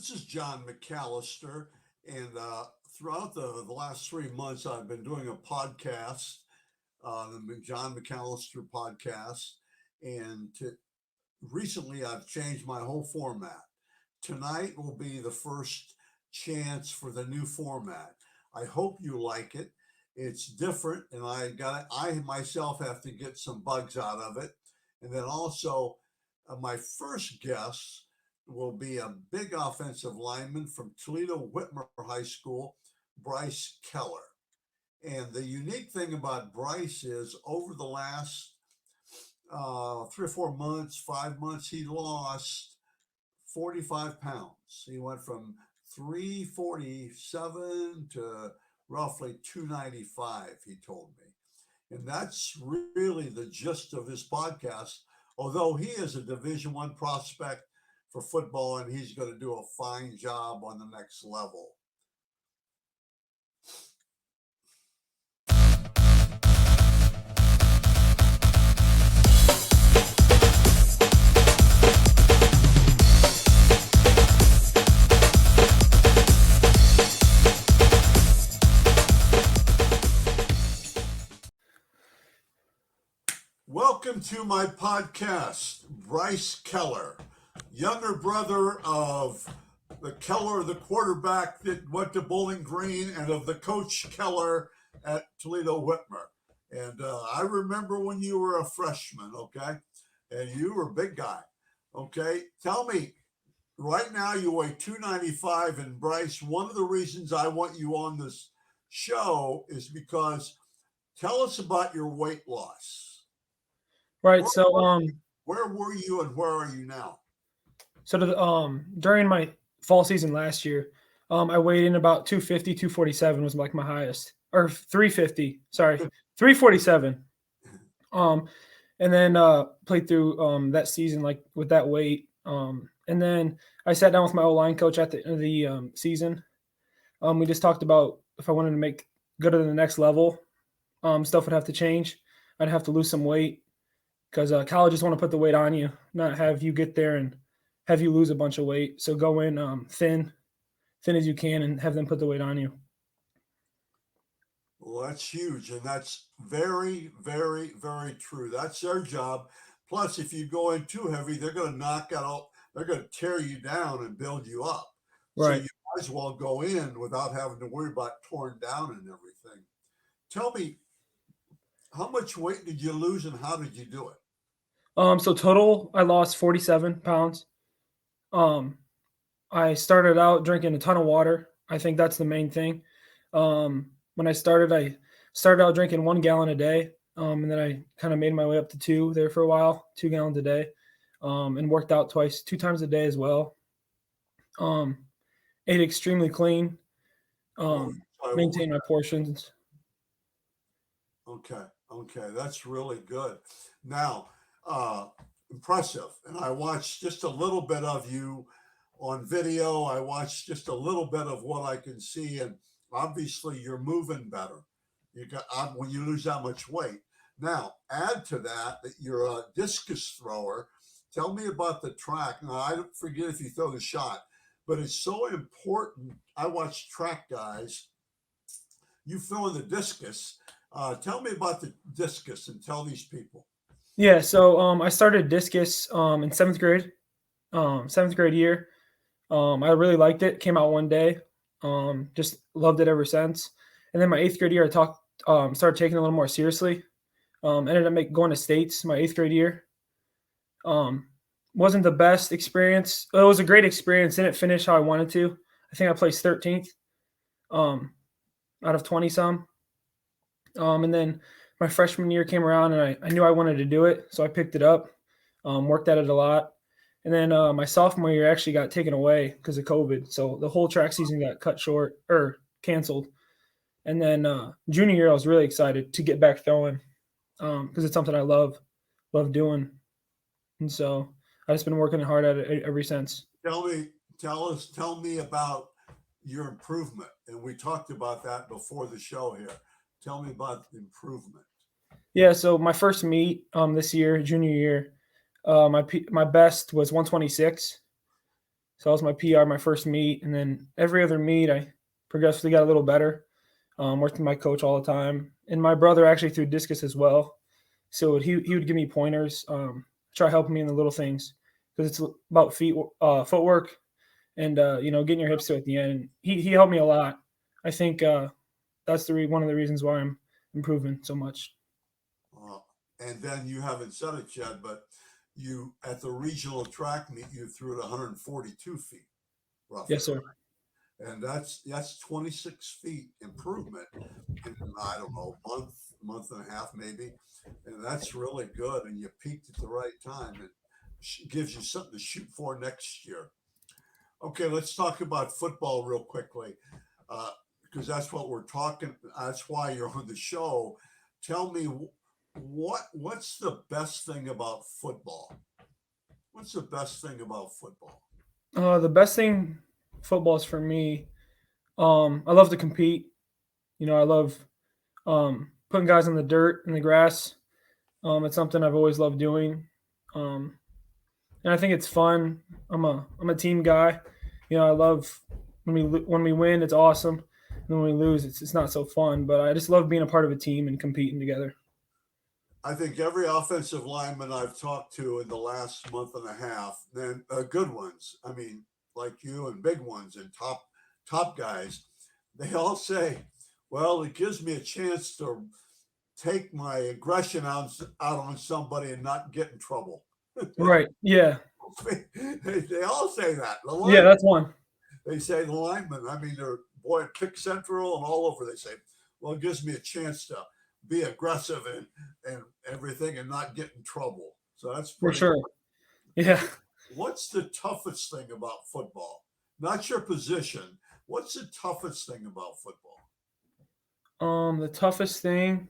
This is John McAllister, and throughout the last 3 months, I've been doing a podcast, the John McAllister podcast, and recently I've changed my whole format. Tonight will be the first chance for the new format. I hope you like it. It's different, and I myself have to get some bugs out of it, and then also my first guest will be a big offensive lineman from Toledo Whitmer High School, Bryce Keller. And the unique thing about Bryce is over the last 3 or 4 months, 5 months, he lost 45 pounds. He went from 347 to roughly 295, he told me. And that's really the gist of his podcast, although he is a Division I prospect for football, and he's going to do a fine job on the next level. Welcome to my podcast, Bryce Keller, younger brother of the Keller, the quarterback that went to Bowling Green, and of the coach Keller at Toledo Whitmer. And I remember when you were a freshman, okay? And you were a big guy, okay? Tell me, right now you weigh 295, and Bryce, one of the reasons I want you on this show is because tell us about your weight loss. Right. Where were you and where are you now? During my fall season last year, I weighed in about 250, 247 was like my highest, or 350, sorry, 347. And then played through that season like with that weight. And then I sat down with my O-line coach at the end of the season. We just talked about if I wanted to go to the next level, stuff would have to change. I'd have to lose some weight. Because colleges want to put the weight on you, not have you get there and have you lose a bunch of weight. So go in thin as you can, and have them put the weight on you. Well, that's huge, and that's very, very, very true. That's their job. Plus, if you go in too heavy, they're going to they're going to tear you down and build you up. Right. So you might as well go in without having to worry about torn down and everything. Tell me, how much weight did you lose and how did you do it? So total, I lost 47 pounds. I started out drinking a ton of water. I think that's the main thing. When I started out drinking 1 gallon a day. And then I kind of made my way up to 2 there for a while, 2 gallons a day. And worked out 2 times a day as well. Ate extremely clean. Maintained my portions. Okay. That's really good. Now, impressive. And I watched just a little bit of you on video. I watched just a little bit of what I can see, and obviously you're moving better. When you lose that much weight. Now, add to that you're a discus thrower. Tell me about the track. Now, I don't forget if you throw the shot, but it's so important. I watch track guys. You throwing the discus. Tell me about the discus and tell these people. Yeah, so I started discus in 7th grade, 7th grade year. I really liked it. Came out one day, just loved it ever since. And then my 8th grade year, I started taking it a little more seriously. Ended up going to states my 8th grade year. Wasn't the best experience. It was a great experience. Didn't finish how I wanted to. I think I placed 13th out of 20 some. And then my freshman year came around, and I knew I wanted to do it, so I picked it up, worked at it a lot. And then my sophomore year actually got taken away because of COVID, so the whole track season got cut short or canceled. And then junior year, I was really excited to get back throwing because it's something I love doing, and so I've just been working hard at it ever since. Tell me about your improvement, and we talked about that before the show here. Tell me about the improvement. Yeah, so my first meet this year, junior year, my best was 126. So that was my PR, my first meet, and then every other meet I progressively got a little better. Worked with my coach all the time, and my brother actually threw discus as well. So he would give me pointers, try helping me in the little things because it's about footwork, and getting your hips to at the end. He helped me a lot. I think that's one of the reasons why I'm improving so much. And then you haven't said it yet, but you at the regional track meet you threw it 142 feet roughly. Yes, sir. And that's 26 feet improvement in, I don't know, month and a half maybe, and that's really good. And you peaked at the right time. It gives you something to shoot for next year. Okay, let's talk about football real quickly, because that's what we're talking. That's why you're on the show. Tell me what's the best thing about football? What's the best thing about football? The best thing football is for me. I love to compete. I love putting guys in the dirt in the grass. It's something I've always loved doing, and I think it's fun. I'm a team guy. I love when we win, it's awesome. And when we lose, it's not so fun. But I just love being a part of a team and competing together. I think every offensive lineman I've talked to in the last month and a half, then good ones, I mean, like you and big ones and top guys, they all say, well, it gives me a chance to take my aggression out on somebody and not get in trouble. Right. Yeah. They all say that. Yeah, that's one. They say the linemen, I mean, they're boy kick central and all over. They say, well, it gives me a chance to be aggressive and everything and not get in trouble. So that's For sure. Good. Yeah. What's the toughest thing about football? Not your position. What's the toughest thing about football? The toughest thing,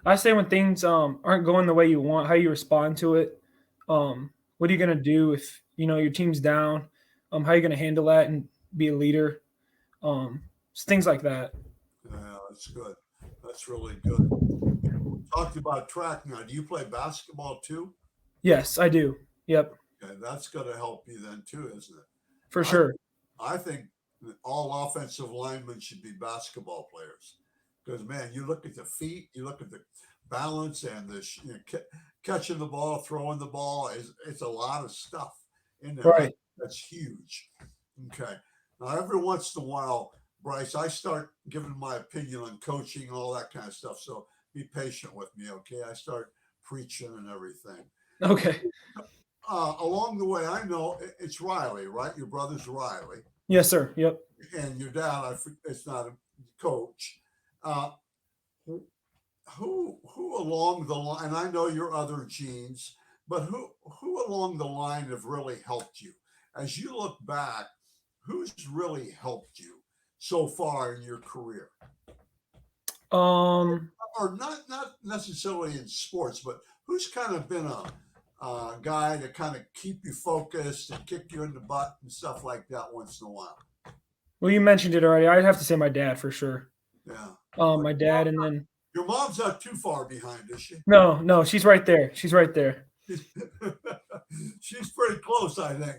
I say when things aren't going the way you want, how you respond to it. What are you gonna do if your team's down? How are you gonna handle that and be a leader? Things like that. Yeah, that's good. That's really good. Talked about track now. Do you play basketball too? Yes, I do. Yep. Okay, that's going to help you then too, isn't it? For sure. I think that all offensive linemen should be basketball players because man, you look at the feet, you look at the balance and the catching the ball, throwing the ball. It's a lot of stuff in there. Right. That's huge. Okay. Now, every once in a while, Bryce, I start giving my opinion on coaching and all that kind of stuff. So be patient with me, okay? I start preaching and everything. Okay. Along the way, I know it's Riley, right? Your brother's Riley. Yes, sir. Yep. And your dad, it's not a coach. Who along the line, and I know your other genes, but who along the line have really helped you? As you look back, who's really helped you so far in your career? Or not necessarily in sports, but who's kind of been a guy to kind of keep you focused and kick you in the butt and stuff like that once in a while? Well, you mentioned it already. I'd have to say my dad for sure. Yeah. My dad, and then your mom's not too far behind, is she? No, she's right there. She's right there. She's pretty close, I think.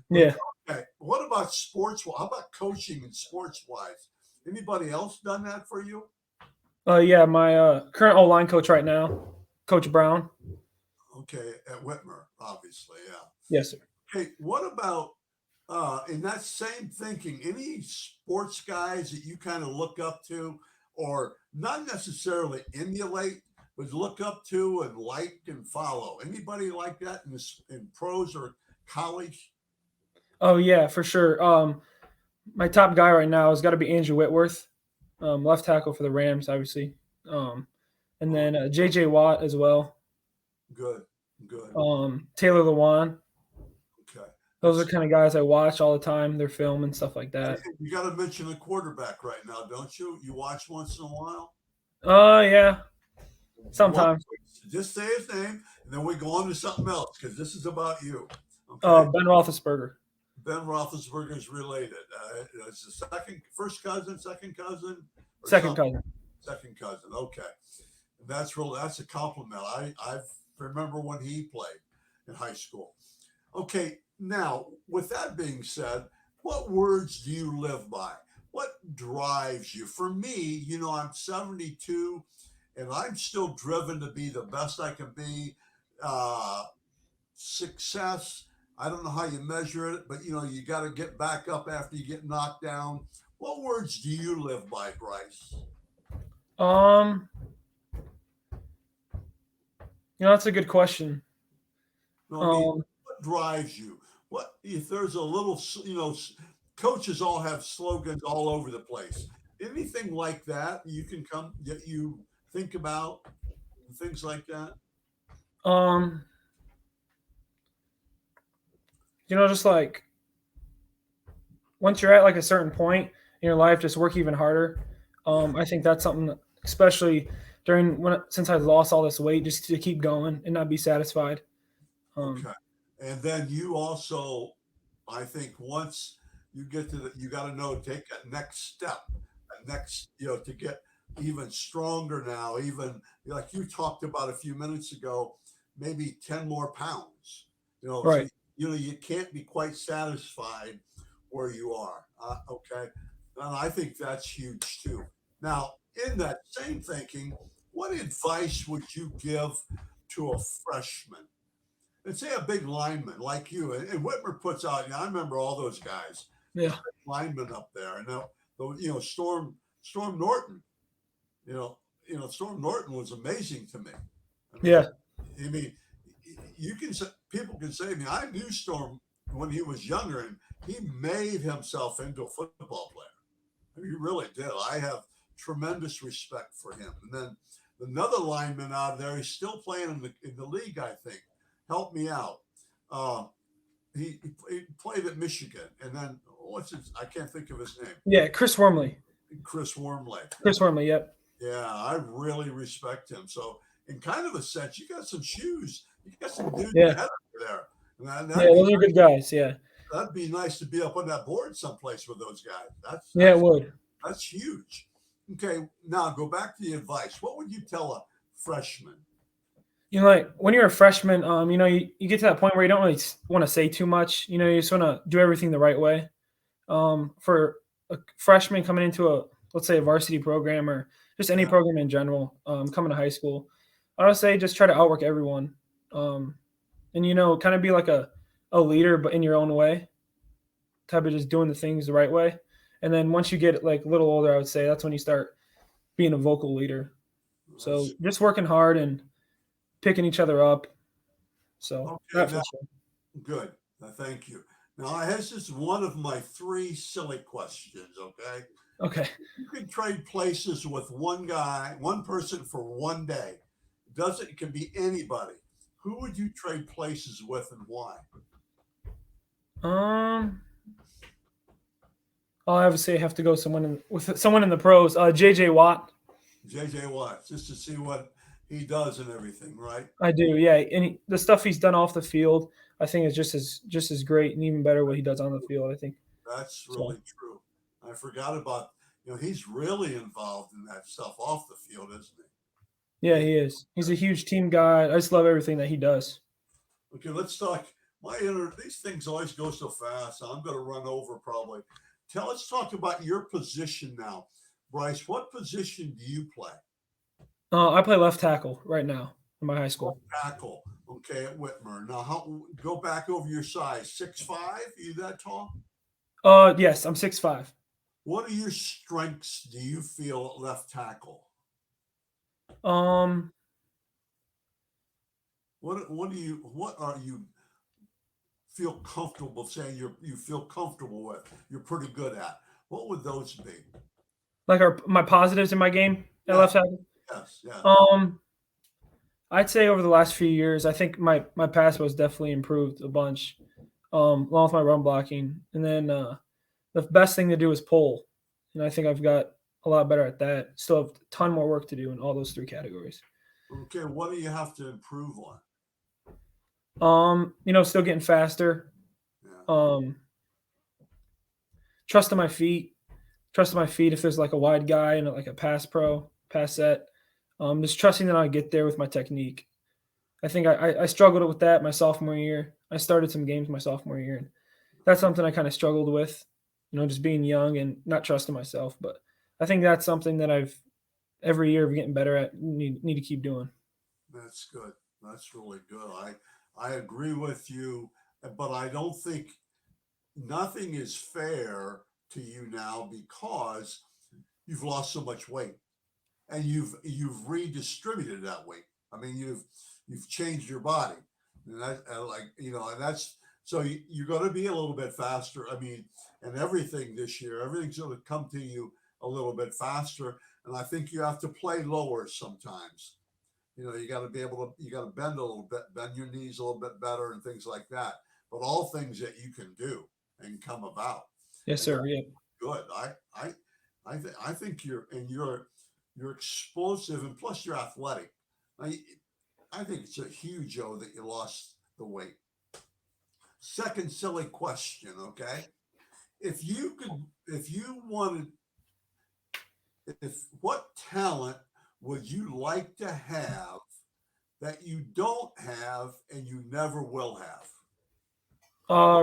Yeah. Okay. What about sports? How about coaching and sports wise? Anybody else done that for you? Yeah, my current O-line coach right now, Coach Brown. Okay, at Whitmer, obviously, yeah. Yes, sir. Okay, what about in that same thinking, any sports guys that you kind of look up to or not necessarily emulate, but look up to and like and follow? Anybody like that in pros or college? Oh yeah, for sure. My top guy right now has got to be Andrew Whitworth, left tackle for the Rams, obviously, and then J.J. Watt as well. Good. Taylor Lewan. Okay. Those are kind of guys I watch all the time. Their film and stuff like that. You got to mention the quarterback right now, don't you? You watch once in a while. Yeah. Sometimes. Just say his name, and then we go on to something else because this is about you. Okay? Ben Roethlisberger. Ben Roethlisberger is related. It's the first cousin, second cousin? Second cousin. Second cousin. Okay. That's a compliment. I remember when he played in high school. Okay. Now, with that being said, what words do you live by? What drives you? For me, I'm 72 and I'm still driven to be the best I can be. Uh, Success, I don't know how you measure it, but you got to get back up after you get knocked down. What words do you live by, Bryce? Um, that's a good question. No, I mean, Um, what drives you? What if there's a little, coaches all have slogans all over the place. Anything like that you can come that you think about, things like that? um, just like once you're at like a certain point in your life, just work even harder. Yeah. I think that's something, especially during since I lost all this weight, just to keep going and not be satisfied. Um, Okay. And then you also, I think once you get to you got to know, take a next step, a next, to get even stronger now, even like you talked about a few minutes ago, maybe 10 more pounds, so, right. you can't be quite satisfied where you are. Okay. And I think that's huge too. Now, in that same thinking, what advice would you give to a freshman? And say a big lineman like you, and Whitmer puts out. I remember all those guys, Yeah. linemen up there, and Storm Norton. Storm Norton was amazing to me. I mean, Yeah. I mean, you can say people can say, I knew Storm when he was younger, and he made himself into a football player. I mean, he really did. I have tremendous respect for him. And then another lineman out there, he's still playing in the league, I think. Help me out. Uh, he played at Michigan, and then I can't think of his name. Yeah. Chris Wormley. Chris Wormley. Chris Wormley. Yep. Yeah, I really respect him. So, in kind of a sense, you got some shoes. You got some dudes Yeah. ahead of you there. And Yeah. Those are good guys. Yeah. that'd be nice to be up on that board someplace with those guys. That's Yeah. It that's would. that's huge. Okay, now go back to the advice. What would you tell a freshman? Like when you're a freshman, you get to that point where you don't really want to say too much. You just want to do everything the right way. For a freshman coming into let's say a varsity program or just any Yeah, program in general, coming to high school, I would say just try to outwork everyone. And kind of be like a leader, but in your own way, type of just doing the things the right way. And then once you get like a little older, I would say that's when you start being a vocal leader. So that's just working hard and picking each other up. So okay. that for Now, sure. good. Thank you. Now, this is one of my three silly questions. Okay, Okay. you can trade places with one guy, one person for one day. It can be anybody. Who would you trade places with and why? Um, I'll obviously have to go with someone in the pros. JJ Watt. JJ Watt, just to see what he does and everything, right? I do, yeah. And the stuff he's done off the field, I think is just as great and even better what he does on the field. I think That's so. really true. I forgot about, he's really involved in that stuff off the field, isn't Yeah, he? he is. He's a huge team guy. I just love everything that he does. Okay, let's talk. These things always go so fast. So I'm going to run over probably. Let's talk about your position now, Bryce. What position do you play? I play left tackle right now in my high Left school. tackle. Okay, at Whitmer. Now, go back over your size. 6'5"? Are you that tall? Yes, I'm 6'5". What are your strengths? Do you feel at left tackle? Um, What are you feel comfortable saying you feel comfortable with? You're pretty good at. What would those be? like my positives in my game at Yeah. left tackle. Yes. Yes. I'd say over the last few years, I think my pass was definitely improved a bunch, along with my run blocking. And then the best thing to do is pull, and I think I've got a lot better at that. Still have a ton more work to do in all those three categories. Okay. What do you have to improve on? Still getting faster. Yeah. Um, trust in my feet. Trust in my feet if there's like a wide guy and like a pass set. Just trusting that I get there with my technique. I think I struggled with that my sophomore year. I started some games my sophomore year, and that's something I kind of struggled with, just being young and not trusting myself. But I think that's something that I've every year getting better at. Need to keep doing. That's good. That's really good. I agree with you, but I don't think nothing is fair to you now because you've lost so much weight and you've redistributed that weight. I mean, you've changed your body, and that like and that's so you're going to be a little bit faster. I mean, and everything this year, everything's going to come to you a little bit faster, and I think you have to play lower sometimes. You got to be able to, you got to bend a little bit, bend your knees a little bit better, and things like that. But all things that you can do and come about, Yes, and sir. that's Yeah. good. I think you're explosive, and plus you're athletic. I, I think it's a huge O that you lost the weight. Second silly question, okay? If you wanted, if what talent would you like to have that you don't have and you never will have?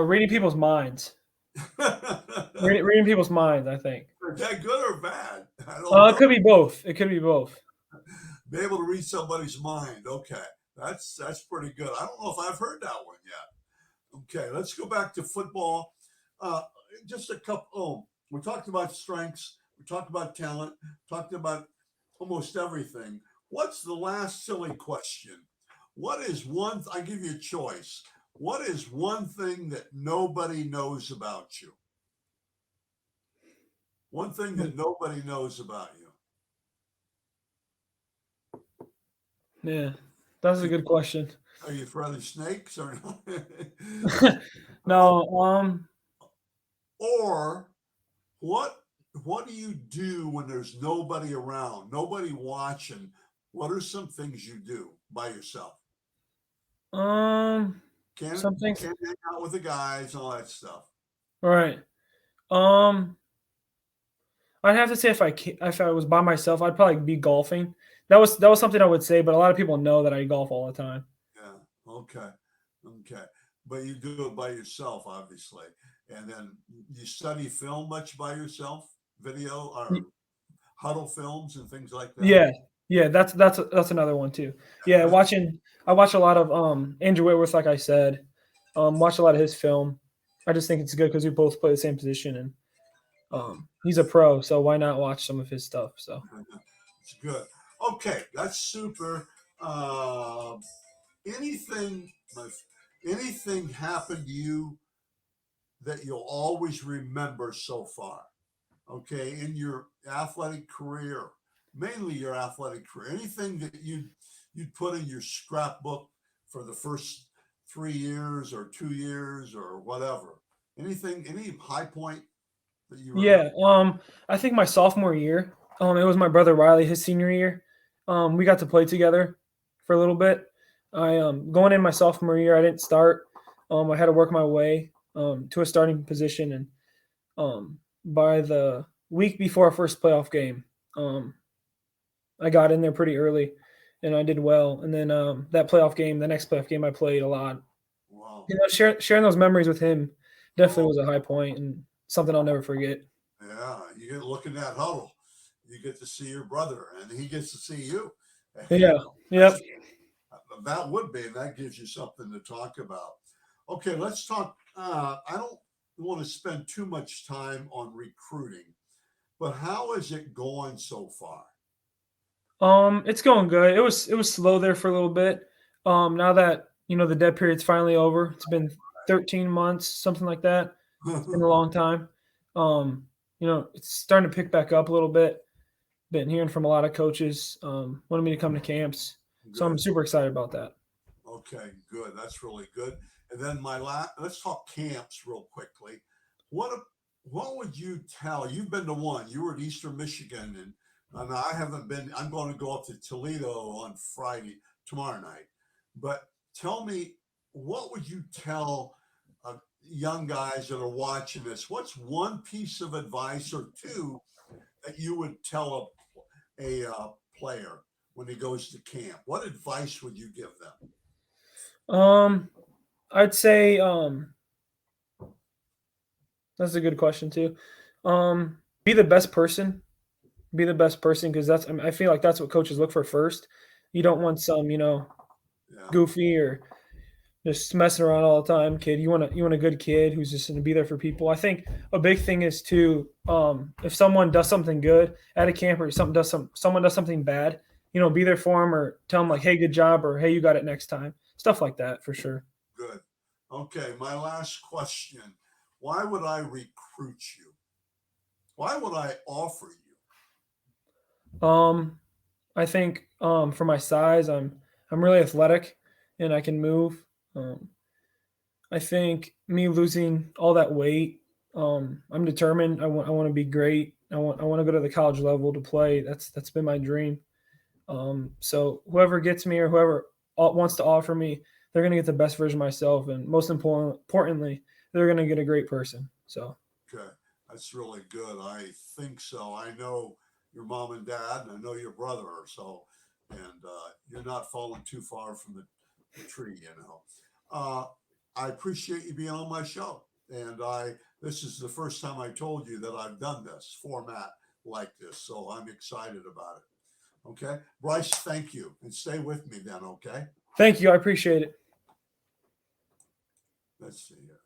Reading people's minds. Is Reading people's minds. I think. that good or bad? I don't It know. could be both. It could be both. Be able to read somebody's mind. Okay, that's pretty good. I don't know if I've heard that one yet. Okay, let's go back to football. Uh, just a couple. Oh, we talked about strengths. We talked about talent. Talked about almost everything. What's the last silly question? What is one? I give you a choice. What is one thing that nobody knows about you? One thing that nobody knows about you. Yeah, that's a good question. Are you afraid of snakes or not? No. or what what do you do when there's nobody around, nobody watching? What are some things you do by yourself? Um. Can't Something. can't hang out with the guys, all that stuff. Right. Um. I'd have to say if I was by myself, I'd probably be golfing. That was something I would say, but a lot of people know that I golf all the time. Yeah. Okay. Okay. But you do it by yourself, obviously. And then you study film much by yourself, video or Y- huddle films and things like that. Yeah, yeah, that's another one too. Yeah, I watch a lot of Andrew Whitworth, like I said. Watch a lot of his film. I just think it's good because we both play the same position, and he's a pro, so why not watch some of his stuff? So It's good. Okay, that's super. Uh, anything, anything happened to you that you'll always remember so far? Okay, in your athletic career, mainly your athletic career, anything that you'd put in your scrapbook for the first 3 years or 2 years or whatever. Anything, any high point that you remember? yeah, I think my sophomore year, it was my brother Riley, his senior year. We got to play together for a little bit. I going in my sophomore year, I didn't start. I had to work my way to a starting position, and by the week before our first playoff game, um, I got in there pretty early, and I did well. And then the next playoff game, I played a lot. Wow. Sharing those memories with him definitely Oh, was a high point and something I'll never forget. yeah. You get to look in that huddle. You get to see your brother, and he gets to see you. Yeah. That's Yep. that would be, and that gives you something to talk about. Okay, let's talk. I don't want to spend too much time on recruiting, but how is it going so far? It's going good. It was slow there for a little bit. Now that the dead period's finally over, it's been 13 months, something like that. It's been a long time. It's starting to pick back up a little bit. Been hearing from a lot of coaches, wanting me to come to camps, so I'm Good. super excited about that. Okay, good. That's really good. And then let's talk camps real quickly. What what would you tell? You've been to one. You were at Eastern Michigan, and I haven't been. I'm going to go up to Toledo on Friday tomorrow night. But tell me, what would you tell young guys that are watching this? What's one piece of advice or two that you would tell a player when he goes to camp? What advice would you give them? I'd say that's a good question too. Be the best person. Be the best person because I feel like that's what coaches look for first. You don't want some, Yeah, goofy or just messing around all the time kid. You want a good kid who's just going to be there for people. I think a big thing is to if someone does something good at a camp or someone does something bad, be there for them or tell them like, hey, good job, or hey, you got it next time. Stuff like that for sure. good. Okay, my last question. Why would I recruit you? Why would I offer you? Um, I think for my size, I'm really athletic and I can move. Um, I think me losing all that weight, I'm determined. I want to be great. I want to go to the college level to play. That's been my dream. So whoever gets me or whoever wants to offer me, they're gonna get the best version of myself, and most importantly, they're gonna get a great person. So Okay, that's really good. I think so. I know your mom and dad, and I know your brother, so, and you're not falling too far from the tree, you know. Uh, I appreciate you being on my show, and this is the first time I told you that I've done this format like this, so I'm excited about it. Okay, Bryce, thank you, and stay with me then. Okay, thank you. I appreciate it. let's see here.